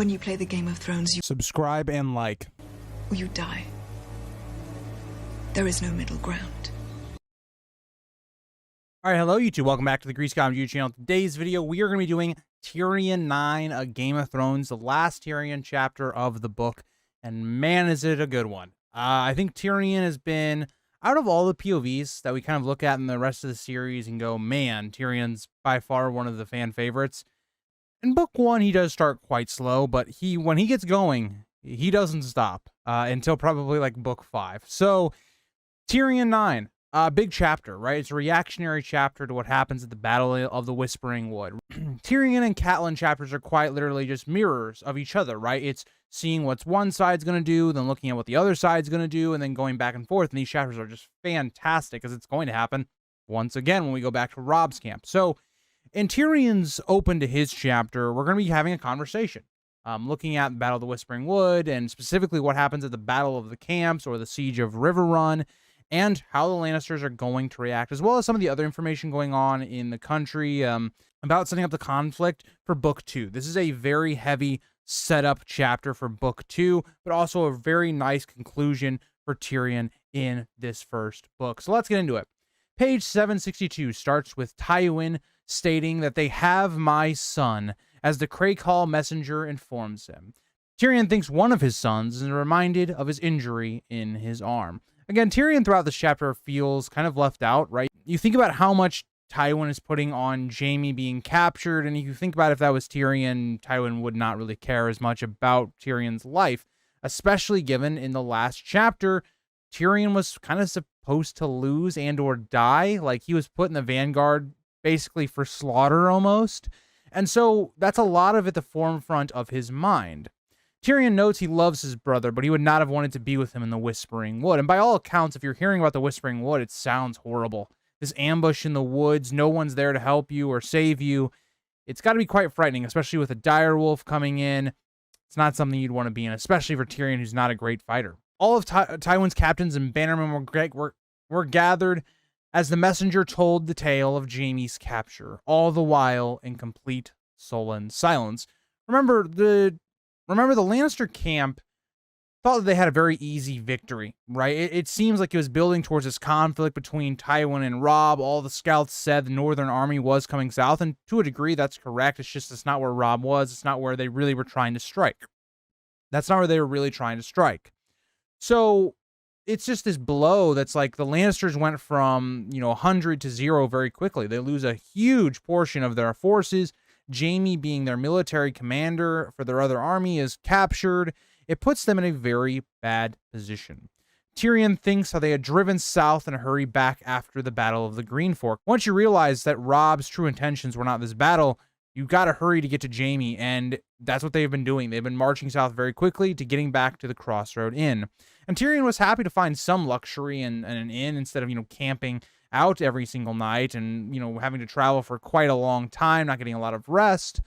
When you play the Game of Thrones, you Subscribe and like. or you die. There is no middle ground. All right, hello YouTube. Welcome back to the Grease Goblin YouTube channel. Today's video, we are going to be doing Tyrion IX, A Game of Thrones, the last Tyrion chapter of the book. And man, is it a good one. I think Tyrion has been, out of all the POVs that we kind of look at in the rest of the series and go, man, Tyrion's by far one of the fan favorites. In book one, he does start quite slow, but when he gets going, he doesn't stop until probably like book 5. So Tyrion IX, big chapter, right? It's a reactionary chapter to what happens at the Battle of the Whispering Wood. Tyrion and Catelyn chapters are quite literally just mirrors of each other, right? It's seeing what one side's going to do, then looking at what the other side's going to do, and then going back and forth. And these chapters are just fantastic, as it's going to happen once again when we go back to Robb's camp. So in Tyrion's open to his chapter, we're going to be having a conversation, looking at the Battle of the Whispering Wood, and specifically what happens at the Battle of the Camps or the Siege of River Run, and how the Lannisters are going to react, as well as some of the other information going on in the country about setting up the conflict for Book 2. This is a very heavy setup chapter for Book 2, but also a very nice conclusion for Tyrion in this first book. So let's get into it. Page 762 starts with Tywin stating that they have my son, as the Crake Hall messenger informs him. Tyrion thinks one of his sons is reminded of his injury in his arm. Again, Tyrion throughout this chapter feels kind of left out, right? You think about how much Tywin is putting on Jaime being captured, and you think about if that was Tyrion, Tywin would not really care as much about Tyrion's life, especially given in the last chapter, Tyrion was kind of supposed to lose and or die. Like, he was put in the vanguard basically for slaughter almost. And so that's a lot of at the forefront of his mind. Tyrion notes he loves his brother, but he would not have wanted to be with him in the Whispering Wood. And by all accounts, if you're hearing about the Whispering Wood, it sounds horrible. This ambush in the woods, no one's there to help you or save you. It's got to be quite frightening, especially with a direwolf coming in. It's not something you'd want to be in, especially for Tyrion, who's not a great fighter. All of Tywin's captains and bannermen were gathered as the messenger told the tale of Jaime's capture, all the while in complete sullen silence. Remember, the Lannister camp thought that they had a very easy victory, right? It seems like it was building towards this conflict between Tywin and Robb. All the scouts said the Northern Army was coming south, and to a degree, that's correct. It's just it's not where Robb was. It's not where they really were trying to strike. That's not where they were really trying to strike. So it's just this blow that's like the Lannisters went from, 100 to 0 very quickly. They lose a huge portion of their forces. Jaime, being their military commander for their other army, is captured. It puts them in a very bad position. Tyrion thinks how they had driven south in a hurry back after the Battle of the Green Fork. Once you realize that Robb's true intentions were not this battle, you got to hurry to get to Jaime, and that's what they've been doing. They've been marching south very quickly to getting back to the Crossroad Inn. And Tyrion was happy to find some luxury in an inn instead of, camping out every single night and, having to travel for quite a long time, not getting a lot of rest.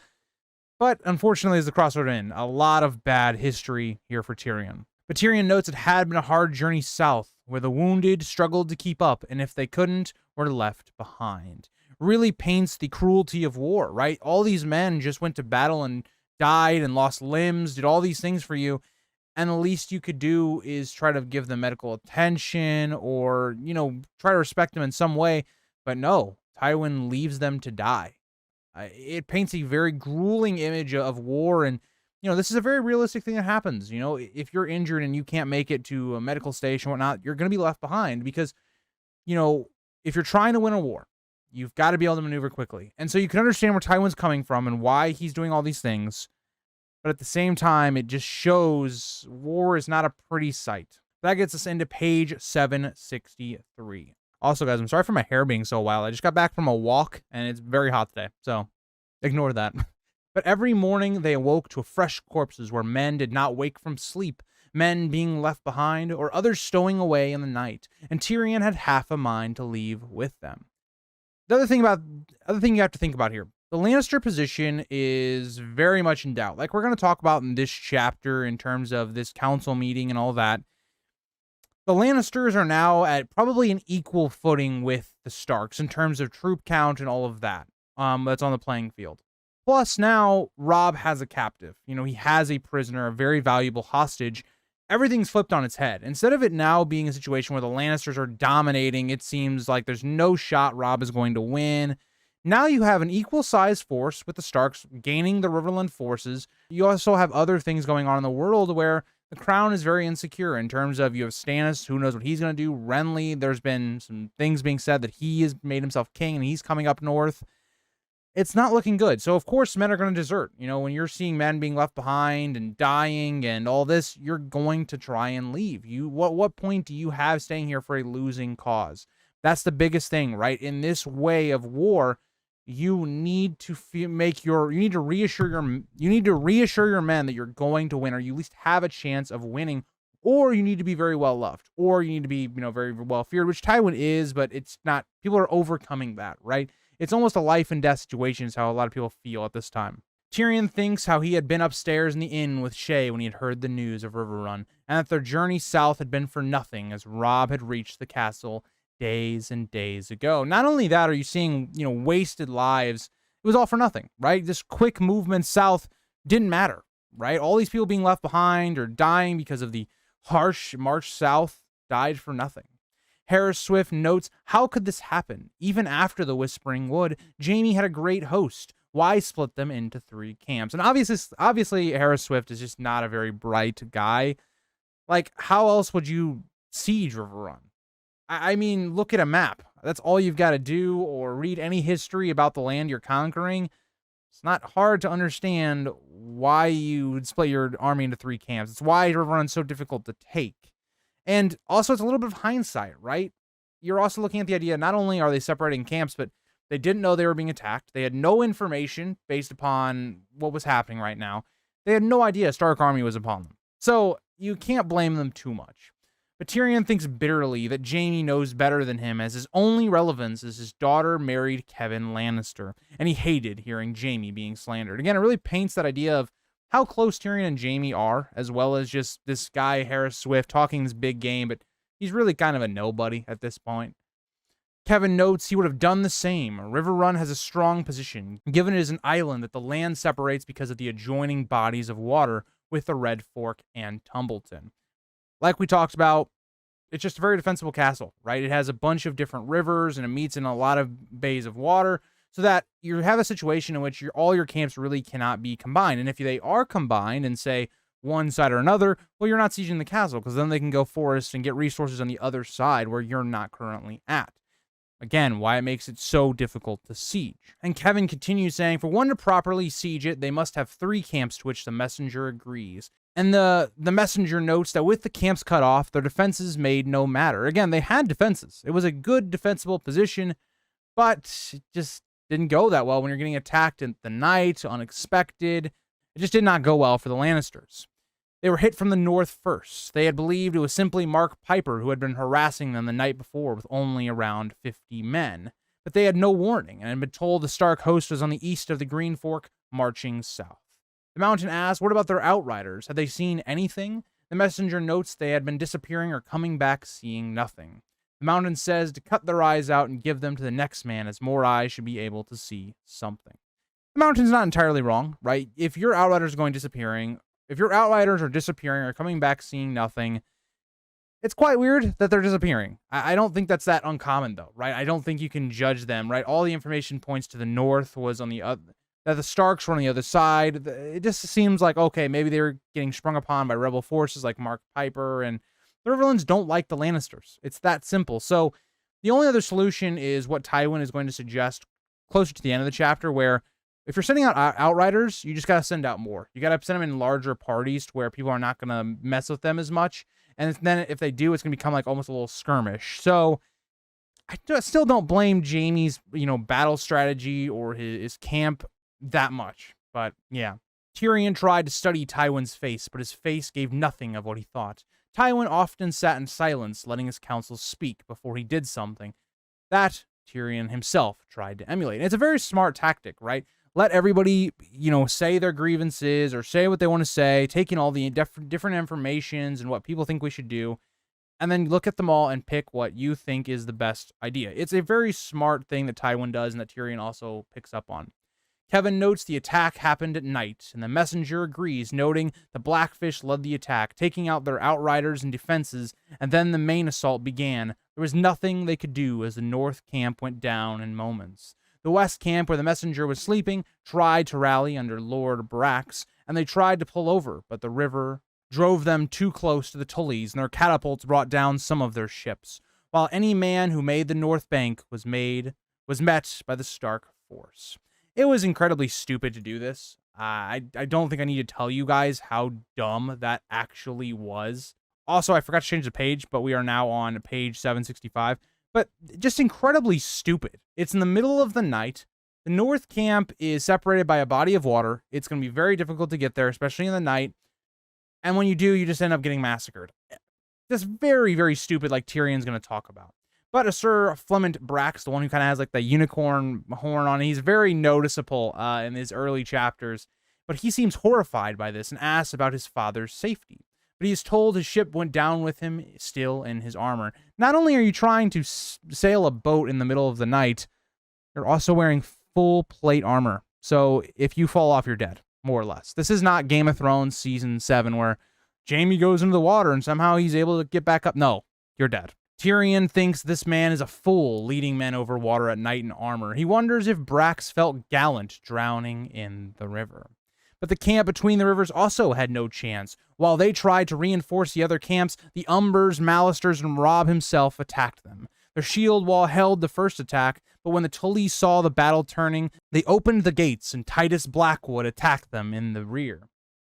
But unfortunately, as the Crossroad Inn, a lot of bad history here for Tyrion. But Tyrion notes it had been a hard journey south, where the wounded struggled to keep up, and if they couldn't, were left behind. Really paints the cruelty of war, right? All these men just went to battle and died and lost limbs, did all these things for you, and the least you could do is try to give them medical attention or, try to respect them in some way. But no, Tywin leaves them to die. It paints a very grueling image of war, and, this is a very realistic thing that happens. If you're injured and you can't make it to a medical station or whatnot, you're going to be left behind because, if you're trying to win a war, you've got to be able to maneuver quickly. And so you can understand where Tywin's coming from and why he's doing all these things. But at the same time, it just shows war is not a pretty sight. That gets us into page 763. Also, guys, I'm sorry for my hair being so wild. I just got back from a walk, and it's very hot today, so ignore that. But every morning, they awoke to fresh corpses where men did not wake from sleep, men being left behind, or others stowing away in the night, and Tyrion had half a mind to leave with them. The other thing you have to think about here, the Lannister position is very much in doubt. Like we're going to talk about in this chapter in terms of this council meeting and all that. The Lannisters are now at probably an equal footing with the Starks in terms of troop count and all of that. That's on the playing field. Plus, now Robb has a captive. He has a prisoner, a very valuable hostage. Everything's flipped on its head. Instead of it now being a situation where the Lannisters are dominating, it seems like there's no shot Robb is going to win. Now you have an equal-sized force with the Starks gaining the Riverland forces. You also have other things going on in the world where the crown is very insecure in terms of you have Stannis, who knows what he's going to do. Renly, there's been some things being said that he has made himself king and he's coming up north. It's not looking good. So, of course, men are going to desert. When you're seeing men being left behind and dying and all this, you're going to try and leave. What point do you have staying here for a losing cause? That's the biggest thing, right? In this way of war, you need to reassure your men that you're going to win, or you at least have a chance of winning, or you need to be very well loved, or you need to be, very well feared, which Tywin is, but it's not. People are overcoming that, right? It's almost a life and death situation is how a lot of people feel at this time. Tyrion thinks how he had been upstairs in the inn with Shae when he had heard the news of Riverrun, and that their journey south had been for nothing as Robb had reached the castle days and days ago. Not only that, are you seeing, wasted lives? It was all for nothing, right? This quick movement south didn't matter, right? All these people being left behind or dying because of the harsh march south died for nothing. Harris Swift notes, how could this happen? Even after the Whispering Wood, Jaime had a great host. Why split them into 3 camps? And obviously, Harris Swift is just not a very bright guy. Like, how else would you siege Riverrun? I mean, look at a map. That's all you've got to do, or read any history about the land you're conquering. It's not hard to understand why you would split your army into 3 camps. It's why Riverrun's so difficult to take. And also, it's a little bit of hindsight, right? You're also looking at the idea, not only are they separating camps, but they didn't know they were being attacked. They had no information based upon what was happening right now. They had no idea a Stark army was upon them. So you can't blame them too much. But Tyrion thinks bitterly that Jaime knows better than him, as his only relevance is his daughter married Kevan Lannister, and he hated hearing Jaime being slandered. Again, it really paints that idea of how close Tyrion and Jaime are, as well as just this guy, Harris Swift, talking this big game, but he's really kind of a nobody at this point. Kevin notes he would have done the same. Riverrun has a strong position, given it is an island that the land separates because of the adjoining bodies of water with the Red Fork and Tumbleton. Like we talked about, it's just a very defensible castle, right? It has a bunch of different rivers, and it meets in a lot of bays of water, so that you have a situation in which all your camps really cannot be combined. And if they are combined and say one side or another, well, you're not sieging the castle, because then they can go forest and get resources on the other side where you're not currently at. Again, why it makes it so difficult to siege. And Kevin continues saying, for one to properly siege it, they must have 3 camps, to which the messenger agrees. And the messenger notes that with the camps cut off, their defenses made no matter. Again, they had defenses. It was a good defensible position, but it just didn't go that well when you're getting attacked in the night, unexpected. It just did not go well for the Lannisters. They were hit from the north first. They had believed it was simply Mark Piper who had been harassing them the night before with only around 50 men. But they had no warning and had been told the Stark host was on the east of the Green Fork, marching south. The Mountain asked, what about their outriders? Had they seen anything? The messenger notes they had been disappearing or coming back seeing nothing. The Mountain says to cut their eyes out and give them to the next man, as more eyes should be able to see something. The Mountain's not entirely wrong, right? If your outriders are going disappearing, if your outriders are disappearing or coming back seeing nothing, it's quite weird that they're disappearing. I don't think that's that uncommon, though, right? I don't think you can judge them, right? All the information points to the north was on the other, that the Starks were on the other side. It just seems like, okay, maybe they were getting sprung upon by rebel forces like Mark Piper, and the Riverlands don't like the Lannisters. It's that simple. So the only other solution is what Tywin is going to suggest closer to the end of the chapter, where if you're sending out outriders, you just got to send out more. You got to send them in larger parties to where people are not going to mess with them as much. And then if they do, it's going to become like almost a little skirmish. So I still don't blame Jaime's, battle strategy or his camp that much. But yeah, Tyrion tried to study Tywin's face, but his face gave nothing of what he thought. Tywin often sat in silence, letting his counsel speak before he did something. That Tyrion himself tried to emulate. And it's a very smart tactic, right? Let everybody, say their grievances or say what they want to say, taking all the different informations and what people think we should do, and then look at them all and pick what you think is the best idea. It's a very smart thing that Tywin does and that Tyrion also picks up on. Kevin notes the attack happened at night, and the messenger agrees, noting the Blackfish led the attack, taking out their outriders and defenses, and then the main assault began. There was nothing they could do as the north camp went down in moments. The west camp, where the messenger was sleeping, tried to rally under Lord Brax, and they tried to pull over, but the river drove them too close to the Tullys, and their catapults brought down some of their ships, while any man who made the north bank was met by the Stark force. It was incredibly stupid to do this. I don't think I need to tell you guys how dumb that actually was. Also, I forgot to change the page, but we are now on page 765. But just incredibly stupid. It's in the middle of the night. The north camp is separated by a body of water. It's going to be very difficult to get there, especially in the night. And when you do, you just end up getting massacred. Just very, very stupid, like Tyrion's going to talk about. But Sir Flemont Brax, the one who kind of has like the unicorn horn on, he's very noticeable in his early chapters. But he seems horrified by this and asks about his father's safety. But he is told his ship went down with him, still in his armor. Not only are you trying to sail a boat in the middle of the night, you're also wearing full plate armor. So if you fall off, you're dead, more or less. This is not Game of Thrones Season 7 where Jaime goes into the water and somehow he's able to get back up. No, you're dead. Tyrion thinks this man is a fool, leading men over water at night in armor. He wonders if Brax felt gallant drowning in the river. But the camp between the rivers also had no chance. While they tried to reinforce the other camps, the Umbers, Mallisters, and Robb himself attacked them. Their shield wall held the first attack, but when the Tullys saw the battle turning, they opened the gates, and Titus Blackwood attacked them in the rear.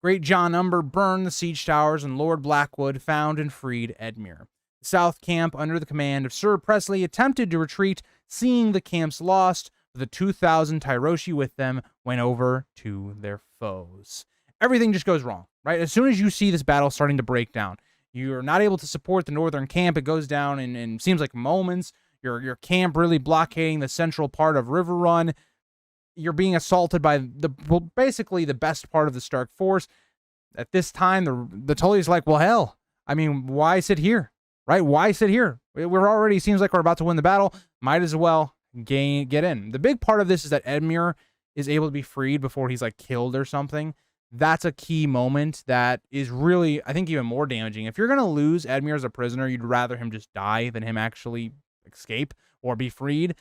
Great John Umber burned the siege towers, and Lord Blackwood found and freed Edmure. The South Camp, under the command of Sir Presley, attempted to retreat, seeing the camps lost. The 2,000 Tyroshi with them went over to their foes. Everything just goes wrong, right? As soon as you see this battle starting to break down, you're not able to support the northern camp. It goes down in seems like moments. Your camp really blockading the central part of River Run. You're being assaulted by basically the best part of the Stark force. At this time, the Tully's like, well, hell, I mean, why sit here, right? Why sit here? We're already, seems like we're about to win the battle. Might as well get in. The big part of this is that Edmure is able to be freed before he's like killed or something. That's a key moment that is really, I think, even more damaging. If you're going to lose Edmure as a prisoner, you'd rather him just die than him actually escape or be freed.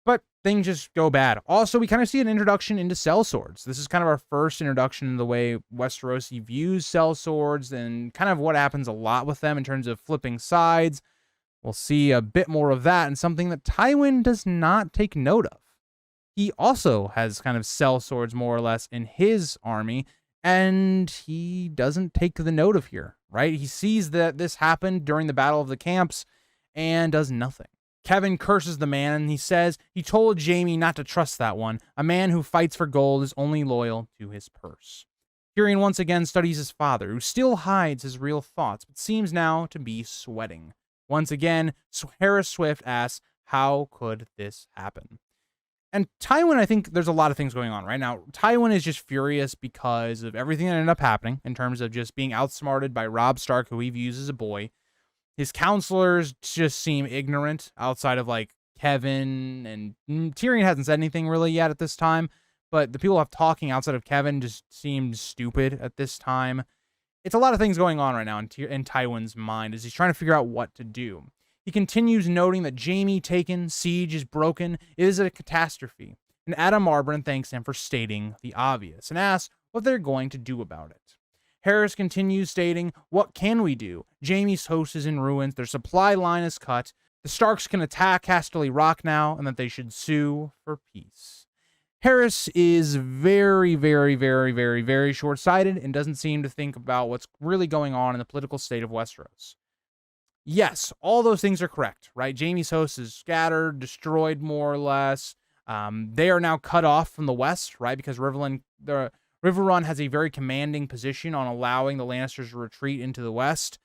But things just go bad. Also, we kind of see an introduction into sellswords. This is kind of our first introduction in the way Westerosi views sellswords and kind of what happens a lot with them in terms of flipping sides. We'll see a bit more of that, and something that Tywin does not take note of. He also has kind of sellswords more or less in his army, and he doesn't take the note of here, right? He sees that this happened during the Battle of the Camps and does nothing. Kevin curses the man, and he says he told Jaime not to trust that one. A man who fights for gold is only loyal to his purse. Tyrion once again studies his father, who still hides his real thoughts, but seems now to be sweating. Once again, Harris Swift asks, how could this happen? And Tywin, I think there's a lot of things going on right now. Tywin is just furious because of everything that ended up happening in terms of just being outsmarted by Robb Stark, who he views as a boy. His counselors just seem ignorant outside of like Kevin, and Tyrion hasn't said anything really yet at this time, but the people have talking outside of Kevin just seem stupid at this time. It's a lot of things going on right now in Tywin's mind as he's trying to figure out what to do. He continues noting that Jaime taken, siege is broken, it is a catastrophe, and Adam Marburn thanks him for stating the obvious and asks what they're going to do about it. Harris continues stating, what can we do? Jaime's host is in ruins, their supply line is cut, the Starks can attack Casterly Rock now, and that they should sue for peace. Harris is very, very, very, very, very short-sighted and doesn't seem to think about what's really going on in the political state of Westeros. Yes, all those things are correct, right? Jaime's host is scattered, destroyed more or less. They are now cut off from the west, right? Because River Run has a very commanding position on allowing the Lannisters to retreat into the west.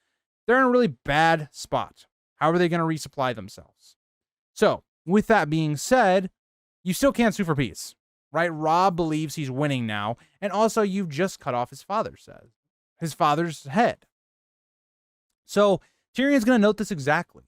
They're in a really bad spot. How are they going to resupply themselves? So, with that being said, you still can't sue for peace, right? Robb believes he's winning now, and also you've just cut off his father's head. So, Tyrion's going to note this exactly.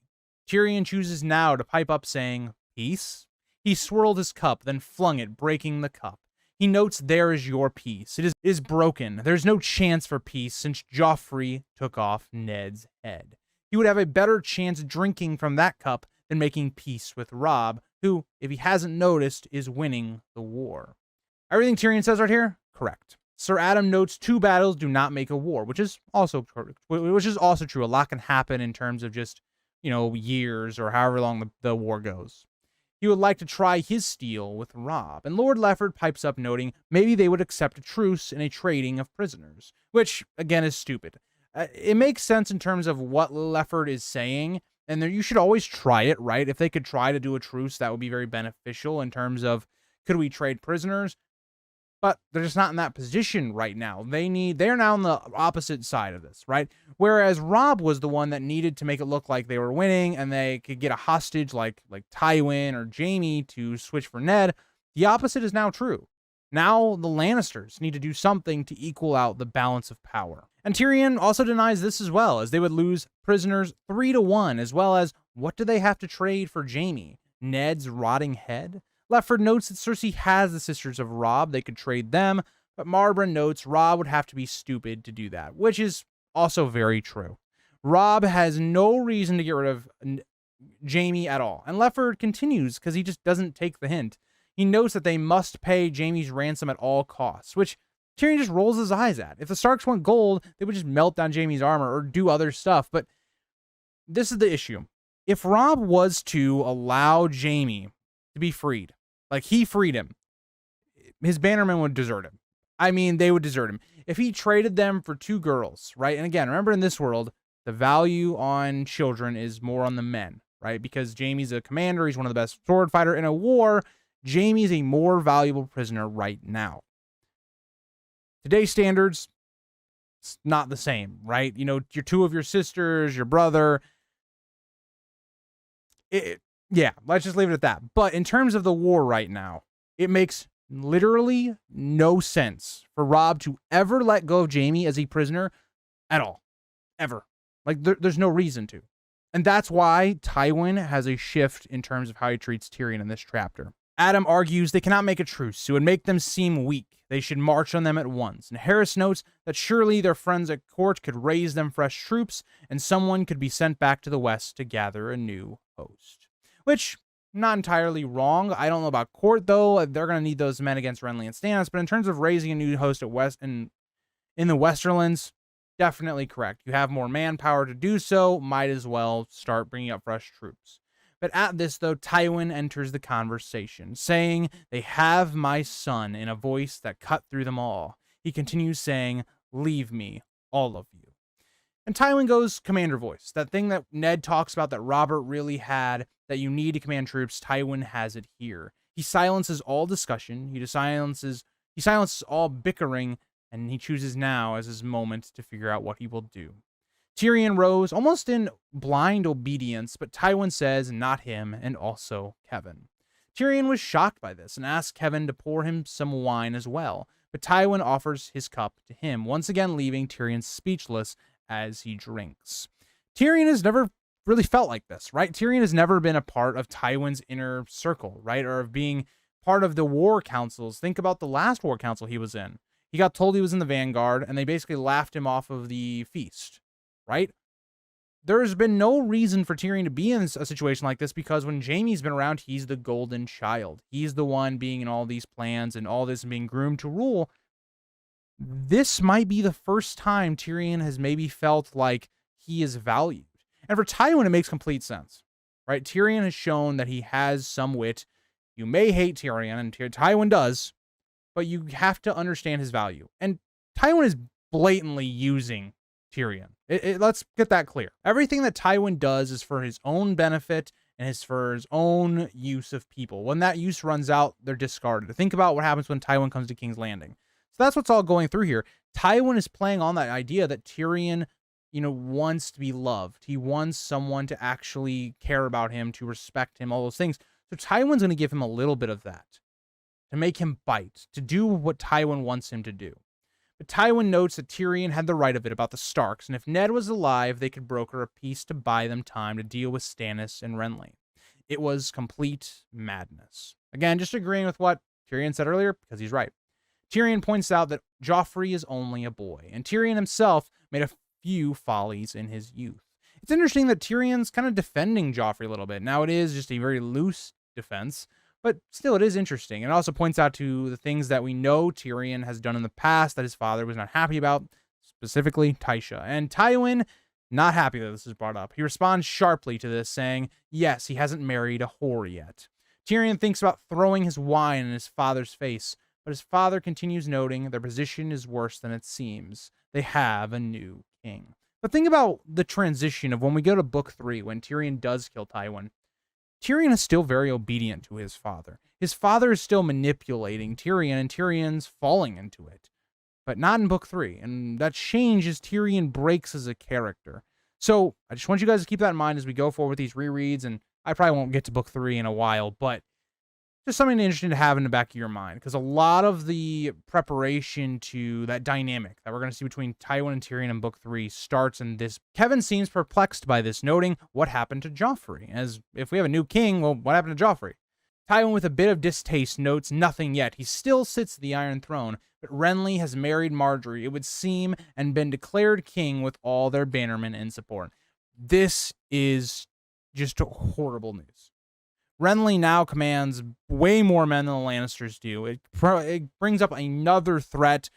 Tyrion chooses now to pipe up saying, peace? He swirled his cup, then flung it, breaking the cup. He notes there is your peace. It is broken. There's no chance for peace since Joffrey took off Ned's head. He would have a better chance drinking from that cup than making peace with Robb, who, if he hasn't noticed, is winning the war. Everything Tyrion says right here, correct. Sir Adam notes 2 battles do not make a war, which is also true. A lot can happen in terms of just, years or however long the war goes. He would like to try his steel with Robb, and Lord Lefford pipes up noting maybe they would accept a truce in a trading of prisoners, which, again, is stupid. It makes sense in terms of what Lefford is saying, and you should always try it, right? If they could try to do a truce, that would be very beneficial in terms of, could we trade prisoners? But they're just not in that position right now. They're now on the opposite side of this, right? Whereas Robb was the one that needed to make it look like they were winning and they could get a hostage like Tywin or Jaime to switch for Ned. The opposite is now true. Now the Lannisters need to do something to equal out the balance of power. And Tyrion also denies this as well, as they would lose prisoners 3-1, as well as what do they have to trade for Jaime? Ned's rotting head? Lefford notes that Cersei has the sisters of Robb. They could trade them, but Marbra notes Robb would have to be stupid to do that, which is also very true. Robb has no reason to get rid of Jaime at all. And Lefford continues because he just doesn't take the hint. He notes that they must pay Jaime's ransom at all costs, which Tyrion just rolls his eyes at. If the Starks want gold, they would just melt down Jaime's armor or do other stuff. But this is the issue. If Robb was to allow Jaime to be freed, like he freed him, his bannermen would desert him. I mean, they would desert him. If he traded them for 2 girls, right? And again, remember in this world, the value on children is more on the men, right? Because Jaime's a commander. He's one of the best sword fighter in a war. Jaime is a more valuable prisoner right now. Today's standards, it's not the same, right? Your 2 of your sisters, your brother. Yeah, let's just leave it at that. But in terms of the war right now, it makes literally no sense for Robb to ever let go of Jaime as a prisoner at all. Ever. There's no reason to. And that's why Tywin has a shift in terms of how he treats Tyrion in this chapter. Adam argues they cannot make a truce. It would make them seem weak. They should march on them at once. And Harris notes that surely their friends at court could raise them fresh troops, and someone could be sent back to the west to gather a new host. Which, not entirely wrong. I don't know about court, though. They're going to need those men against Renly and Stannis. But in terms of raising a new host at West and in the Westerlands, definitely correct. You have more manpower to do so. Might as well start bringing up fresh troops. But at this, though, Tywin enters the conversation, saying, "They have my son," in a voice that cut through them all. He continues saying, "Leave me, all of you." And Tywin goes commander voice. That thing that Ned talks about that Robert really had, that you need to command troops, Tywin has it here. He silences all discussion. He silences all bickering, and he chooses now as his moment to figure out what he will do. Tyrion rose, almost in blind obedience, but Tywin says, not him, and also Kevin. Tyrion was shocked by this and asked Kevin to pour him some wine as well, but Tywin offers his cup to him, once again leaving Tyrion speechless as he drinks. Tyrion has never really felt like this, right? Tyrion has never been a part of Tywin's inner circle, right? Or of being part of the war councils. Think about the last war council he was in. He got told he was in the vanguard, and they basically laughed him off of the feast, right? There's been no reason for Tyrion to be in a situation like this, because when Jaime's been around, he's the golden child. He's the one being in all these plans and all this and being groomed to rule. This might be the first time Tyrion has maybe felt like he is valued. And for Tywin, it makes complete sense, right? Tyrion has shown that he has some wit. You may hate Tyrion, and Tywin does, but you have to understand his value. And Tywin is blatantly using Tyrion. Let's get that clear. Everything that Tywin does is for his own benefit and is for his own use of people. When that use runs out, they're discarded. Think about what happens when Tywin comes to King's Landing. So that's what's all going through here. Tywin is playing on that idea that Tyrion, wants to be loved. He wants someone to actually care about him, to respect him, all those things. So Tywin's going to give him a little bit of that, to make him bite, to do what Tywin wants him to do. But Tywin notes that Tyrion had the right of it about the Starks, and if Ned was alive, they could broker a peace to buy them time to deal with Stannis and Renly. It was complete madness. Again, just agreeing with what Tyrion said earlier, because he's right. Tyrion points out that Joffrey is only a boy, and Tyrion himself made a few follies in his youth. It's interesting that Tyrion's kind of defending Joffrey a little bit. Now, it is just a very loose defense, but still, it is interesting. It also points out to the things that we know Tyrion has done in the past that his father was not happy about, specifically Tysha. And Tywin, not happy that this is brought up. He responds sharply to this, saying, yes, he hasn't married a whore yet. Tyrion thinks about throwing his wine in his father's face, but his father continues, noting their position is worse than it seems. They have a new king. But think about the transition of when we go to book 3, when Tyrion does kill Tywin. Tyrion is still very obedient to his father. His father is still manipulating Tyrion, and Tyrion's falling into it. But not in book 3. And that change as Tyrion breaks as a character. So I just want you guys to keep that in mind as we go forward with these rereads, and I probably won't get to book 3 in a while, but just something interesting to have in the back of your mind, because a lot of the preparation to that dynamic that we're going to see between Tywin and Tyrion in book 3 starts in this. Kevin seems perplexed by this, noting what happened to Joffrey, as if we have a new king, well, what happened to Joffrey? Tywin, with a bit of distaste, notes nothing yet. He still sits at the Iron Throne, but Renly has married Marjorie, it would seem, and been declared king with all their bannermen in support. This is just horrible news. Renly now commands way more men than the Lannisters do. It brings up another threat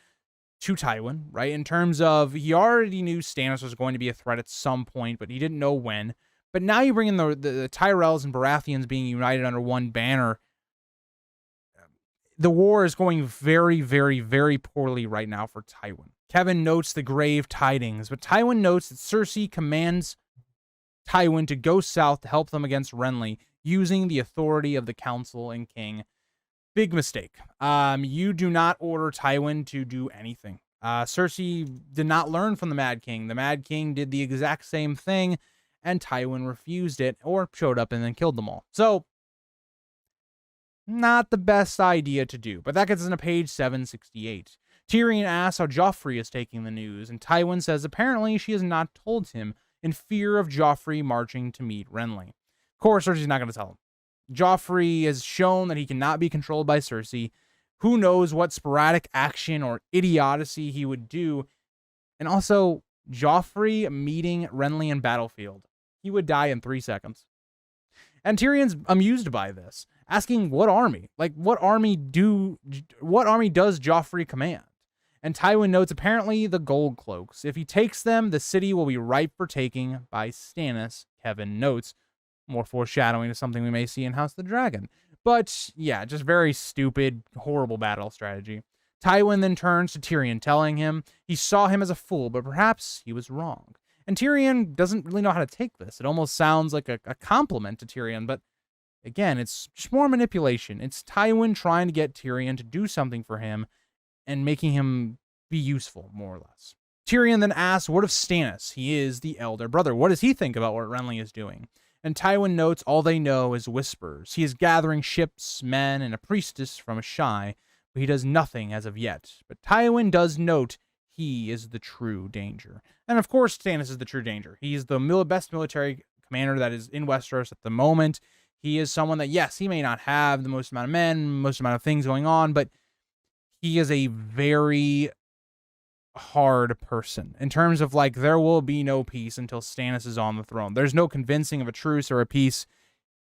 to Tywin, right? In terms of, he already knew Stannis was going to be a threat at some point, but he didn't know when. But now you bring in the Tyrells and Baratheons being united under one banner. The war is going very, very, very poorly right now for Tywin. Kevin notes the grave tidings, but Tywin notes that Cersei commands Tywin to go south to help them against Renly, using the authority of the council and king. Big mistake. You do not order Tywin to do anything. Cersei did not learn from the Mad King. The Mad King did the exact same thing, and Tywin refused it, or showed up and then killed them all. So, not the best idea to do, but that gets us into page 768. Tyrion asks how Joffrey is taking the news, and Tywin says apparently she has not told him, in fear of Joffrey marching to meet Renly. Of course, Cersei's not going to tell him. Joffrey has shown that he cannot be controlled by Cersei. Who knows what sporadic action or idiocy he would do. And also, Joffrey meeting Renly in battlefield. He would die in 3 seconds. And Tyrion's amused by this, asking what army? Like, what army does Joffrey command? And Tywin notes apparently the Gold Cloaks. If he takes them, the city will be ripe for taking by Stannis, Kevin notes. More foreshadowing to something we may see in House of the Dragon. But yeah, just very stupid, horrible battle strategy. Tywin then turns to Tyrion, telling him he saw him as a fool, but perhaps he was wrong. And Tyrion doesn't really know how to take this. It almost sounds like a compliment to Tyrion, but again, it's just more manipulation. It's Tywin trying to get Tyrion to do something for him and making him be useful, more or less. Tyrion then asks, what of Stannis? He is the elder brother. What does he think about what Renly is doing? And Tywin notes all they know is whispers. He is gathering ships, men, and a priestess from Asshai, but he does nothing as of yet. But Tywin does note he is the true danger. And of course, Stannis is the true danger. He is the best military commander that is in Westeros at the moment. He is someone that, yes, he may not have the most amount of men, most amount of things going on, but he is a very hard person in terms of, like, there will be no peace until Stannis is on the throne. There's no convincing of a truce or a peace.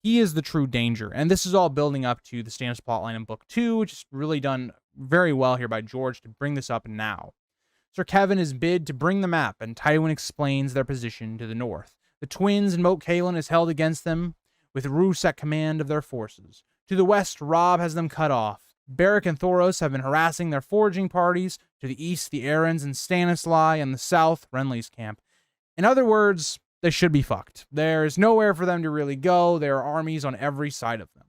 He is the true danger. And this is all building up to the Stannis plotline in book 2, which is really done very well here by George to bring this up now. Sir Kevin is bid to bring the map, and Tywin explains their position to the north. The twins and Moat Cailin is held against them, with Roose at command of their forces. To the west, Robb has them cut off. Beric and Thoros have been harassing their foraging parties. To the east, the Arryns and Stannis lie, and the south, Renly's camp. In other words, they should be fucked. There's nowhere for them to really go. There are armies on every side of them.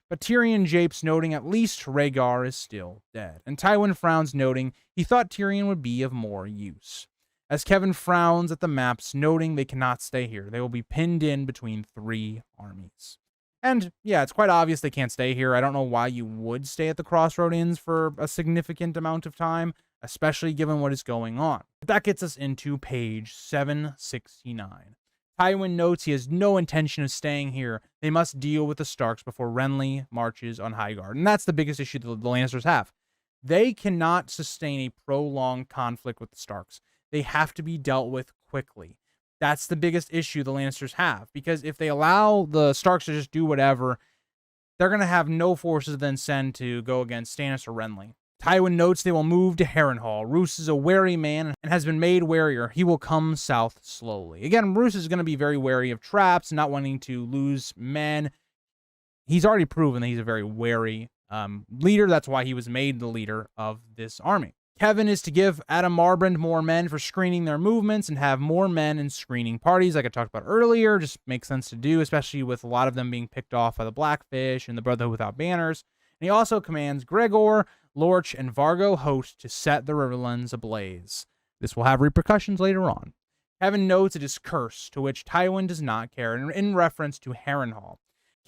But Tyrion japes, noting at least Rhaegar is still dead. And Tywin frowns, noting he thought Tyrion would be of more use. As Kevin frowns at the maps, noting they cannot stay here. They will be pinned in between 3 armies. And yeah, it's quite obvious they can't stay here. I don't know why you would stay at the Crossroad Inns for a significant amount of time, especially given what is going on. But that gets us into page 769. Tywin notes he has no intention of staying here. They must deal with the Starks before Renly marches on Highgarden. And that's the biggest issue that the Lannisters have. They cannot sustain a prolonged conflict with the Starks. They have to be dealt with quickly. That's the biggest issue the Lannisters have, because if they allow the Starks to just do whatever, they're going to have no forces then send to go against Stannis or Renly. Tywin notes they will move to Harrenhal. Roose is a wary man and has been made warier. He will come south slowly. Again, Roose is going to be very wary of traps, not wanting to lose men. He's already proven that he's a very wary leader. That's why he was made the leader of this army. Kevin is to give Adam Marbrand more men for screening their movements and have more men in screening parties, like I talked about earlier. Just makes sense to do, especially with a lot of them being picked off by the Blackfish and the Brotherhood Without Banners. And he also commands Gregor, Lorch, and Vargo Host to set the Riverlands ablaze. This will have repercussions later on. Kevin notes it is cursed, to which Tywin does not care, in reference to Harrenhal.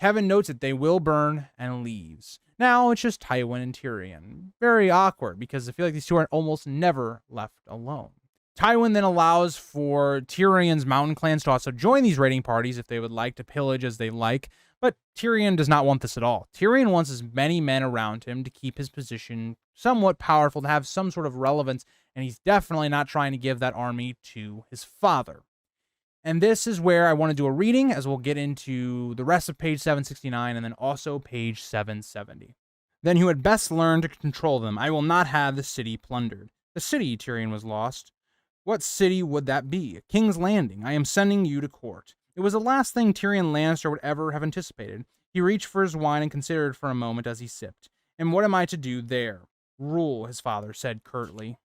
Kevin notes that they will burn and leaves. Now it's just Tywin and Tyrion. Very awkward, because I feel like these two are almost never left alone. Tywin then allows for Tyrion's mountain clans to also join these raiding parties if they would like to pillage as they like, but Tyrion does not want this at all. Tyrion wants as many men around him to keep his position somewhat powerful, to have some sort of relevance, and he's definitely not trying to give that army to his father. And this is where I want to do a reading, as we'll get into the rest of page 769 and then also page 770. Then you had best learn to control them. I will not have the city plundered. The city, Tyrion was lost. What city would that be? King's Landing. I am sending you to court. It was the last thing Tyrion Lannister would ever have anticipated. He reached for his wine and considered for a moment as he sipped. And what am I to do there? Rule, his father said curtly.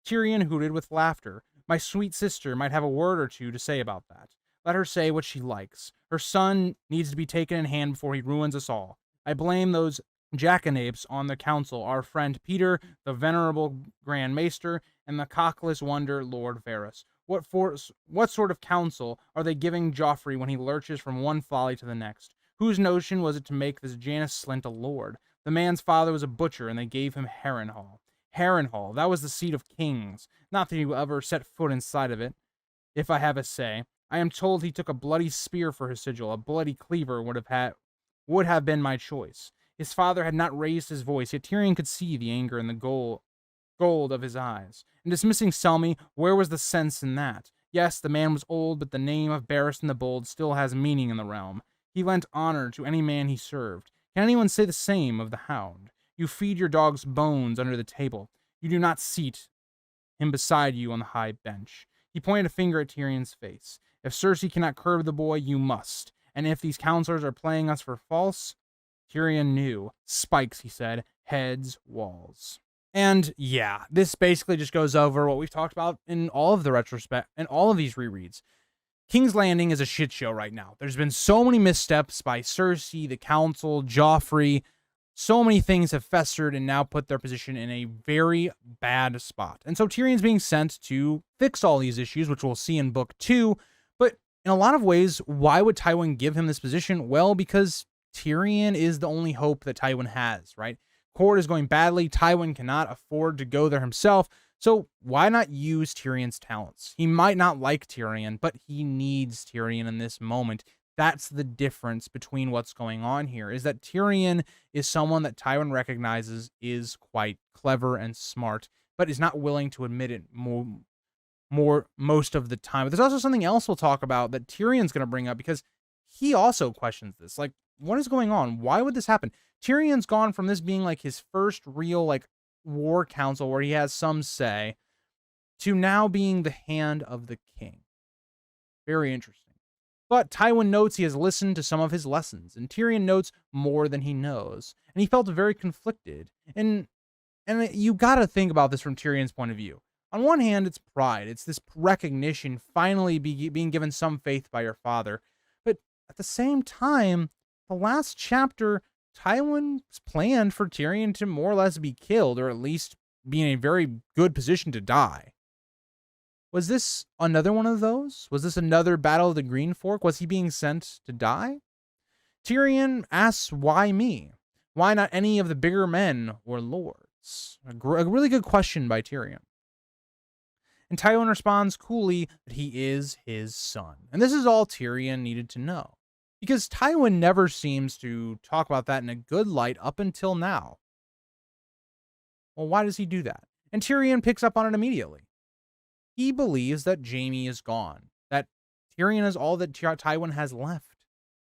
Tyrion hooted with laughter. My sweet sister might have a word or two to say about that. Let her say what she likes. Her son needs to be taken in hand before he ruins us all. I blame those jackanapes on the council, our friend Peter, the venerable Grand Maester, and the cockless wonder, Lord Varys. What sort of counsel are they giving Joffrey when he lurches from one folly to the next? Whose notion was it to make this Janos Slynt a lord? The man's father was a butcher, and they gave him Harrenhal. Harrenhal, that was the seat of kings. Not that he ever set foot inside of it, if I have a say. I am told he took a bloody spear for his sigil. A bloody cleaver would have been my choice. His father had not raised his voice, yet Tyrion could see the anger in the gold of his eyes. In dismissing Selmy, where was the sense in that? Yes, the man was old, but the name of Barristan the Bold still has meaning in the realm. He lent honor to any man he served. Can anyone say the same of the Hound? You feed your dog's bones under the table. You do not seat him beside you on the high bench. He pointed a finger at Tyrion's face. If Cersei cannot curb the boy, you must. And if these counselors are playing us for false, Tyrion knew. Spikes, he said. Heads, walls. And yeah, this basically just goes over what we've talked about in all of the retrospect and all of these rereads. King's Landing is a shit show right now. There's been so many missteps by Cersei, the council, Joffrey. So many things have festered and now put their position in a very bad spot. And so Tyrion's being sent to fix all these issues, which we'll see in book 2. But in a lot of ways, why would Tywin give him this position? Well, because Tyrion is the only hope that Tywin has, right? Court is going badly. Tywin cannot afford to go there himself. So why not use Tyrion's talents? He might not like Tyrion, but he needs Tyrion in this moment. That's the difference between what's going on here, is that Tyrion is someone that Tywin recognizes is quite clever and smart, but is not willing to admit it most of the time. But there's also something else we'll talk about that Tyrion's going to bring up, because he also questions this. Like, what is going on? Why would this happen? Tyrion's gone from this being like his first real like war council where he has some say to now being the hand of the king. Very interesting. But Tywin notes he has listened to some of his lessons, and Tyrion notes more than he knows, and he felt very conflicted. And you gotta think about this from Tyrion's point of view. On one hand, it's pride. It's this recognition, finally being given some faith by your father. But at the same time, the last chapter, Tywin's planned for Tyrion to more or less be killed, or at least be in a very good position to die. Was this another one of those? Was this another Battle of the Green Fork? Was he being sent to die? Tyrion asks, why me? Why not any of the bigger men or lords? A really good question by Tyrion. And Tywin responds coolly that he is his son. And this is all Tyrion needed to know, because Tywin never seems to talk about that in a good light up until now. Well, why does he do that? And Tyrion picks up on it immediately. He believes that Jaime is gone, that Tyrion is all that Tywin has left.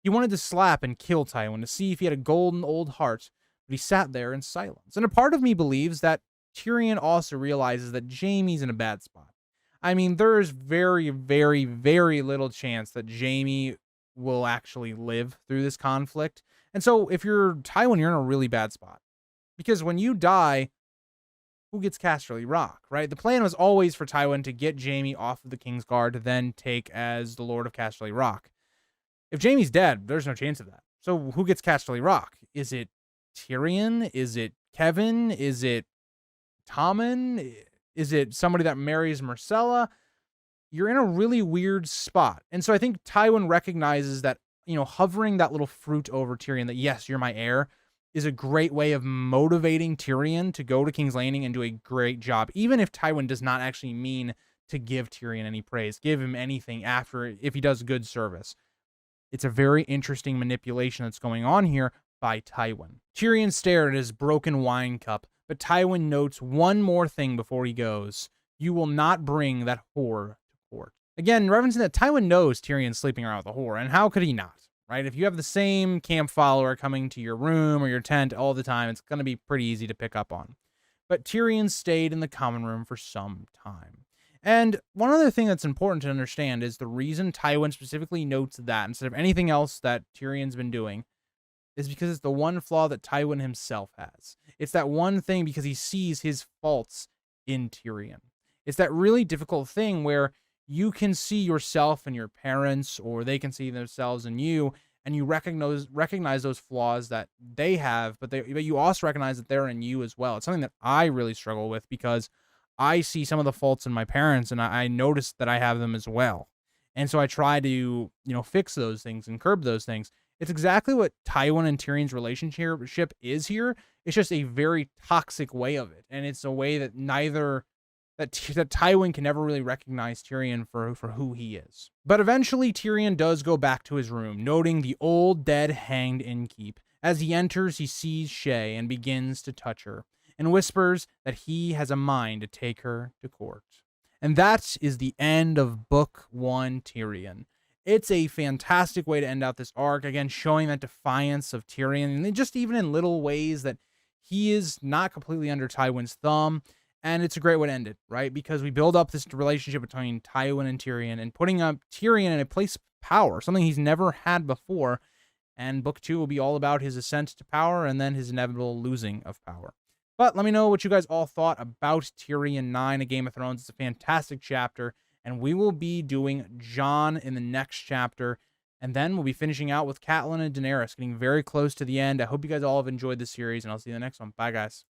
He wanted to slap and kill Tywin to see if he had a golden old heart, but he sat there in silence. And a part of me believes that Tyrion also realizes that Jaime's in a bad spot. I mean, there's very, very, very little chance that Jaime will actually live through this conflict. And so if you're Tywin, you're in a really bad spot. Because when you die, who gets Casterly Rock, right? The plan was always for Tywin to get Jaime off of the Kingsguard to then take as the Lord of Casterly Rock. If Jaime's dead, there's no chance of that. So who gets Casterly Rock? Is it Tyrion? Is it Kevin? Is it Tommen? Is it somebody that marries Myrcella? You're in a really weird spot. And so I think Tywin recognizes that, hovering that little fruit over Tyrion, that yes, you're my heir, is a great way of motivating Tyrion to go to King's Landing and do a great job. Even if Tywin does not actually mean to give Tyrion any praise, give him anything after, if he does good service. It's a very interesting manipulation that's going on here by Tywin. Tyrion stared at his broken wine cup, but Tywin notes one more thing before he goes. You will not bring that whore to court. Again, referencing that Tywin knows Tyrion's sleeping around with a whore, and how could he not, right? If you have the same camp follower coming to your room or your tent all the time, it's going to be pretty easy to pick up on. But Tyrion stayed in the common room for some time. And one other thing that's important to understand is the reason Tywin specifically notes that instead of anything else that Tyrion's been doing is because it's the one flaw that Tywin himself has. It's that one thing because he sees his faults in Tyrion. It's that really difficult thing where you can see yourself in your parents, or they can see themselves in you, and you recognize those flaws that they have, but you also recognize that they're in you as well. It's something that I really struggle with because I see some of the faults in my parents, and I notice that I have them as well. And so I try to, fix those things and curb those things. It's exactly what Tywin and Tyrion's relationship is here. It's just a very toxic way of it. And it's a way that that Tywin can never really recognize Tyrion for who he is. But eventually Tyrion does go back to his room, noting the old dead hanged innkeep. As he enters, he sees Shae and begins to touch her, and whispers that he has a mind to take her to court. And that is the end of Book 1 Tyrion. It's a fantastic way to end out this arc, again, showing that defiance of Tyrion, and just even in little ways that he is not completely under Tywin's thumb, and it's a great way to end it, right? Because we build up this relationship between Tywin and Tyrion, and putting up Tyrion in a place of power, something he's never had before, and Book 2 will be all about his ascent to power, and then his inevitable losing of power. But let me know what you guys all thought about Tyrion 9, A Game of Thrones. It's a fantastic chapter, and we will be doing Jon in the next chapter, and then we'll be finishing out with Catelyn and Daenerys, getting very close to the end. I hope you guys all have enjoyed this series, and I'll see you in the next one. Bye, guys.